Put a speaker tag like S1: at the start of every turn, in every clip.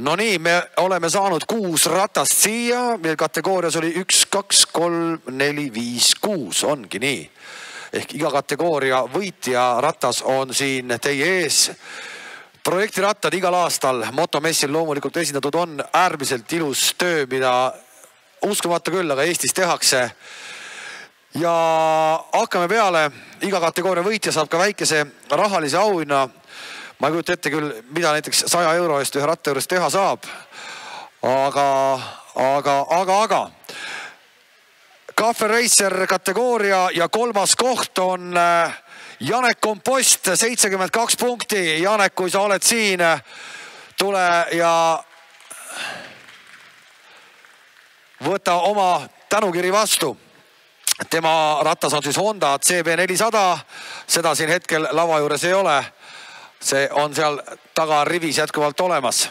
S1: No nii, me oleme saanud 6 ratast siia. Meil kategoorias oli 1, 2, 3, 4, 5, 6. Ongi nii. Ehk iga kategooria võitja ratas on siin teie ees. Projektirattad igal aastal motomessil loomulikult esindatud on äärmiselt ilus töö, mida uskumata küll, aga Eestis tehakse. Ja hakkame peale. Iga kategooria võitja saab ka väikese rahalise auhinna. Ma ei kujuta ette küll, mida näiteks 100 euro eest ühe ratta juures teha saab. Aga. Cafe Racer kategooria ja 3. koht on Janek Kompost, 72 punkti. Janek, kui sa oled siin, tule ja võta oma tänukiri vastu. Tema ratas on siis Honda CB400. Seda siin hetkel lava juures ei ole. See on seal taga rivis jätkuvalt olemas.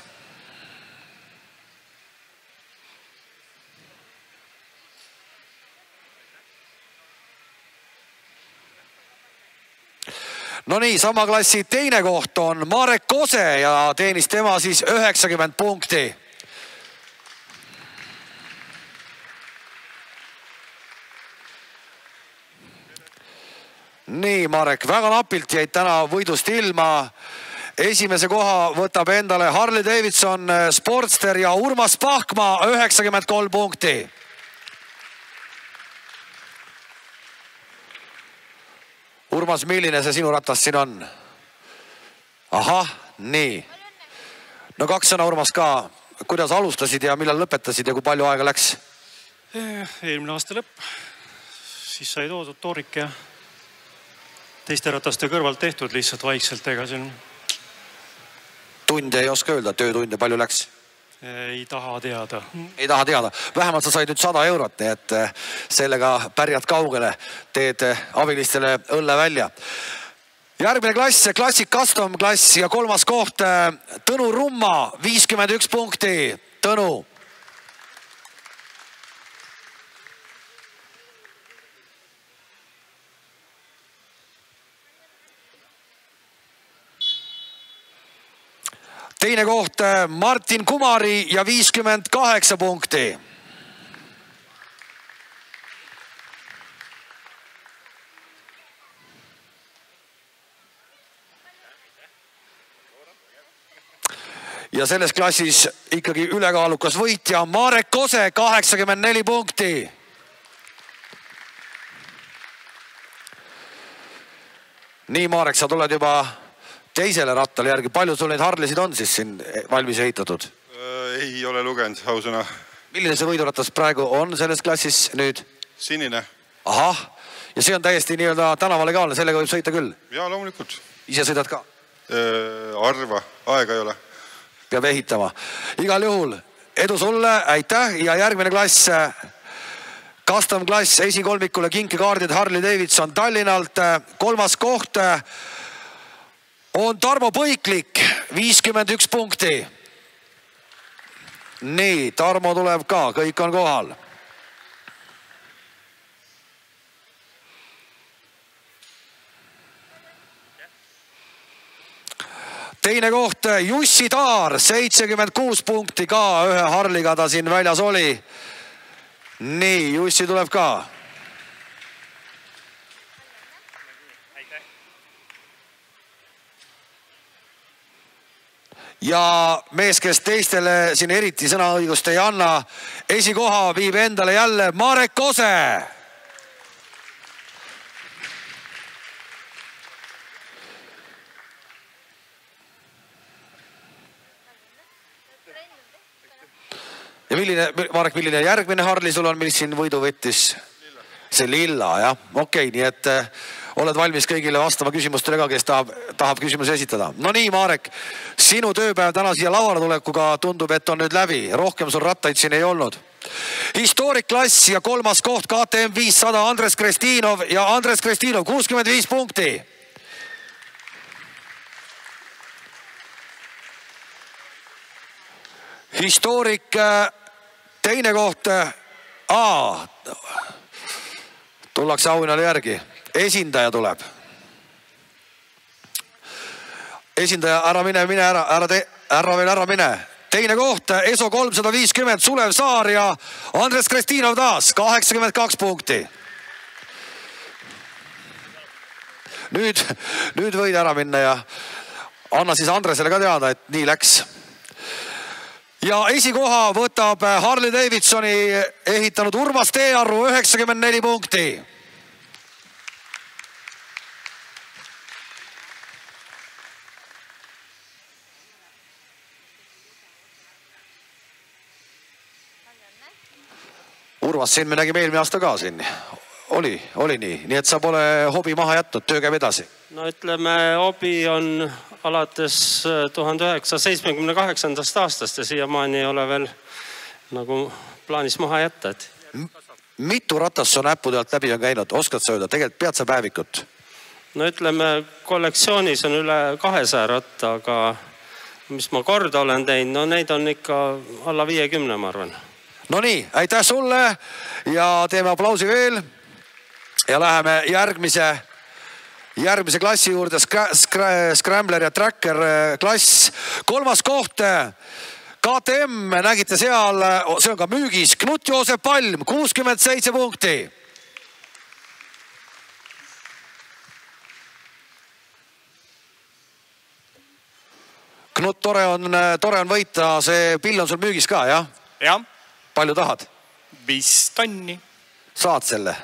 S1: No nii, sama klassi teine koht on Marek Kose ja teenis tema siis 90 punkti. Nii, Marek, väga napilt jäid täna võidust ilma. Esimese koha võtab endale Harley Davidson Sportster ja Urmas Pahkma 93 punkti. Urmas, milline see sinu ratas siin on? Ahah, nii. No 2 sõna, Urmas, ka. Kuidas alustasid ja millal lõpetasid ja kui palju aega läks?
S2: Eelmine aasta lõpp. Siis sai toodud toorik ja teiste rataste kõrvalt tehtud lihtsalt vaikselt, ega siin...
S1: Tunde ei oska öelda, töötunde palju läks?
S2: Ei taha teada.
S1: Ei taha teada. Vähemalt sa said nüüd 100 eurot, nii et sellega pärjad kaugele, teed abilistele õlle välja. Järgmine klass, Classic Custom klass ja 3. koht Tõnu Rumma, 51 punkti. Tõnu. Teine koht Martin Kumari ja 58 punkti. Ja selles klassis ikkagi ülekaalukas võitja Marek Kose, 84 punkti. Nii, Marek, sa tuled juba teisele rattale järgi. Palju sul neid Harlesid on siis siin valmis ehitatud?
S3: Ei ole lugenud, ausõna.
S1: Milline see võiduratas praegu on selles klassis nüüd?
S3: Sinine.
S1: Ahah, ja see on täiesti nii-öelda tänavalegaalne, sellega võib sõita küll?
S3: Jaa, loomulikult.
S1: Ise sõidad ka?
S3: Arva, aega ei ole.
S1: Peab ehitama. Igal juhul edu sulle, aitäh ja järgmine klass, custom klass esikolmikule kinkekaardid Harley Davidson Tallinnalt. 3. koht on Tarmo Põiklik, 51 punkti. Nii, Tarmo tuleb ka, kõik on kohal. Teine koht Jussi Taar, 76 punkti ka, ühe Harliga ta siin väljas oli. Nii, Jussi tuleb ka. Ja mees, kes teistele siin eriti sõnaõigust ei anna, esikoha viib endale jälle Marek Kose. Ja Marek, milline järgmine Harli sul on, mis siin võidu võttis? See lilla, jah. Okei, nii et oled valmis kõigile vastama küsimustele ka, kes tahab küsimusi esitada. No nii, Marek, sinu tööpäev täna siia lavale tulekuga tundub, et on nüüd läbi. Rohkem sul rattaid siin ei olnud. Historik-klass ja 3. koht KTM 500 Andres Kristinov ja Andres Kristinov, 65 punkti. Historik teine koht. Tullakse auhinnale järgi. Esindaja tuleb. Esindaja, ära mine, ära veel ära mine. teine koht ESO 350 Sulev Saar ja Andres Kristinov taas 82 punkti. Nüüd võid ära minna ja anna siis Andresele ka teada, et nii läks. Ja esikoha võtab Harley Davidsoni ehitanud Urmas Teearru 94 punkti. Urmas, siin me nägime eelmine aasta ka siin. Oli nii et sa pole hobi maha jätnud, töö käib edasi.
S4: No ütleme, hobi on alates 1978. aastast ja siiamaani ei ole veel nagu plaanis maha jätta.
S1: Mitu ratast su näppude alt läbi on käinud? Oskad sa öelda? Tegelikult pead sa päevikut?
S4: No ütleme, kollektsioonis on üle 200 ratta, aga mis ma korda olen teinud, no neid on ikka alla 50, ma arvan.
S1: No nii, aitäh sulle ja teeme aplausi veel. Ja läheme järgmise klassi juurde, Scrambler ja Tracker klass. Kolmas koht, KTM, nägite seal, see on ka müügis, Knut Joosep Palm, 67 punkti. Knut, tore on võita, see pill on sul müügis ka, jah?
S5: Jah.
S1: Palju tahad?
S5: 5 tonni.
S1: Saad selle?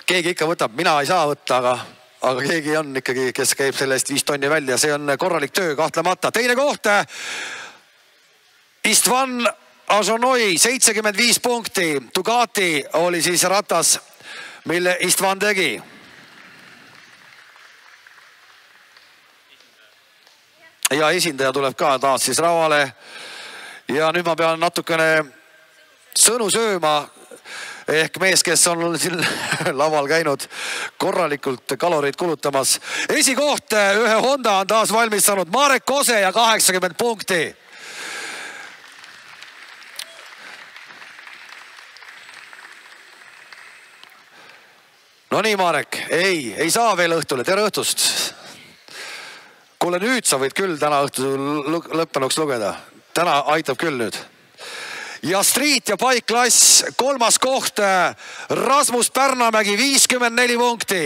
S1: Keegi ikka võtab, mina ei saa võtta, aga keegi on ikkagi, kes käib selle eest 5 tonni välja. See on korralik töö, kahtlemata. Teine koht, Istvan Ažonoi, 75 punkti. Dugati oli siis ratas, mille Istvan tegi. Ja esindaja tuleb ka taas siis ravale. Ja nüüd ma pean natukene sõnu sööma. Ehk mees, kes on siin laval käinud korralikult kaloreid kulutamas. Esikoht ühe Honda on taas valmis saanud Marek Kose ja 80 punkti. No nii, Marek, ei saa veel õhtule, tere õhtust. Kuule, nüüd sa võid küll täna õhtul lõppenuks lugeda. Täna aitab küll nüüd. Ja street ja bike klass, kolmas koht, Rasmus Pärnamägi, 54 punkti.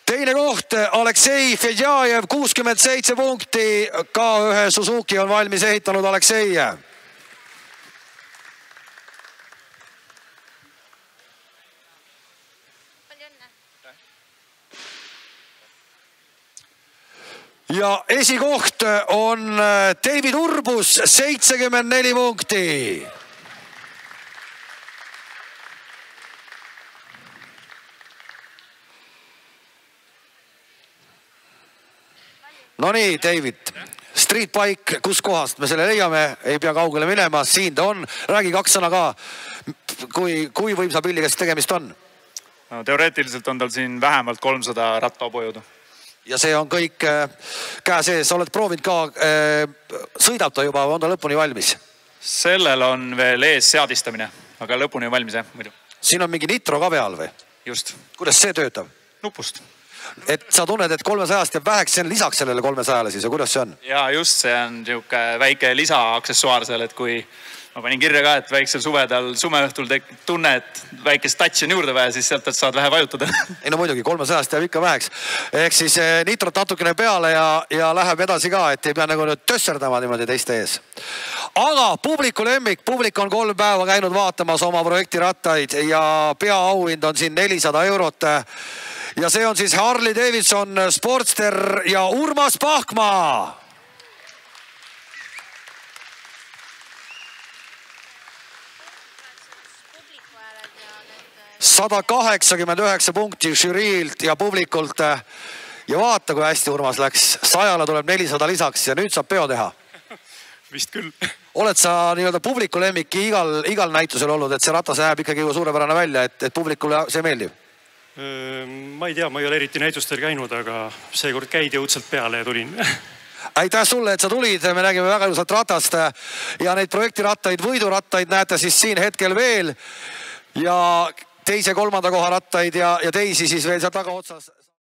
S1: Teine koht, Aleksei Fedjajev, 67 punkti. Ka ühe Suzuki on valmis ehitanud Aleksei. Ja esikoht on David Urbus, 74 punkti. No nii, David, street bike, kus kohast me selle leiame, ei pea kaugele minema, siin ta on. Räägi 2 sõna ka, kui võimsa pilliga tegemist on?
S5: Teoreetiliselt on tal siin vähemalt 300 rattaobujõudu.
S1: Ja see on kõik käe sees, sa oled proovinud ka, sõidab ta juba, on ta lõpuni valmis?
S5: Sellel on veel ees seadistamine, aga lõpuni valmis jah, muidu.
S1: Siin on mingi nitro ka peal või?
S5: Just.
S1: Kuidas see töötab?
S5: Nupust.
S1: Et sa tunned, et 300-ast jääb väheks, see on lisaks sellele 300-le siis, ja kuidas see on?
S5: Ja just, see on niisugune väike lisa-aksessuaar seal, et kui ma panin kirja ka, et väiksel suvedal sumeõhtul tunne, et väikest touch on juurde vaja, siis sealt saad vähe vajutada.
S1: Ei no muidugi, 300-ast jääb ikka väheks. Ehk siis nitrot natukene peale ja läheb edasi ka, et ei pea nagu nüüd tösserdama niimoodi teiste ees. Aga publiku lemmik, publik on 3 päeva käinud vaatamas oma projekti rattaid ja peaauhind on siin 400 eurot. Ja see on siis Harley Davidson Sportster ja Urmas Pahkmaa. 189 punkti žüriilt ja publikult. Ja vaata, kui hästi Urmas läks. 100-le tuleb 400 lisaks ja nüüd saab peo teha.
S2: Vist küll.
S1: Oled sa nii-öelda publiku lemmik igal näitusel olnud, et see ratas näeb ikkagi suurepärane välja, et publikule see meeldib?
S2: Ma ei tea, ma ei ole eriti näitustel käinud, aga seekord käidi õudselt peale ja tulin.
S1: aitäh sulle, et sa tulid, me nägime väga ilusat ratast ja neid projektirattaid, võidurattaid näete siis siin hetkel veel ja teise, kolmanda koha rattaid ja teisi siis veel seal tagaotsas.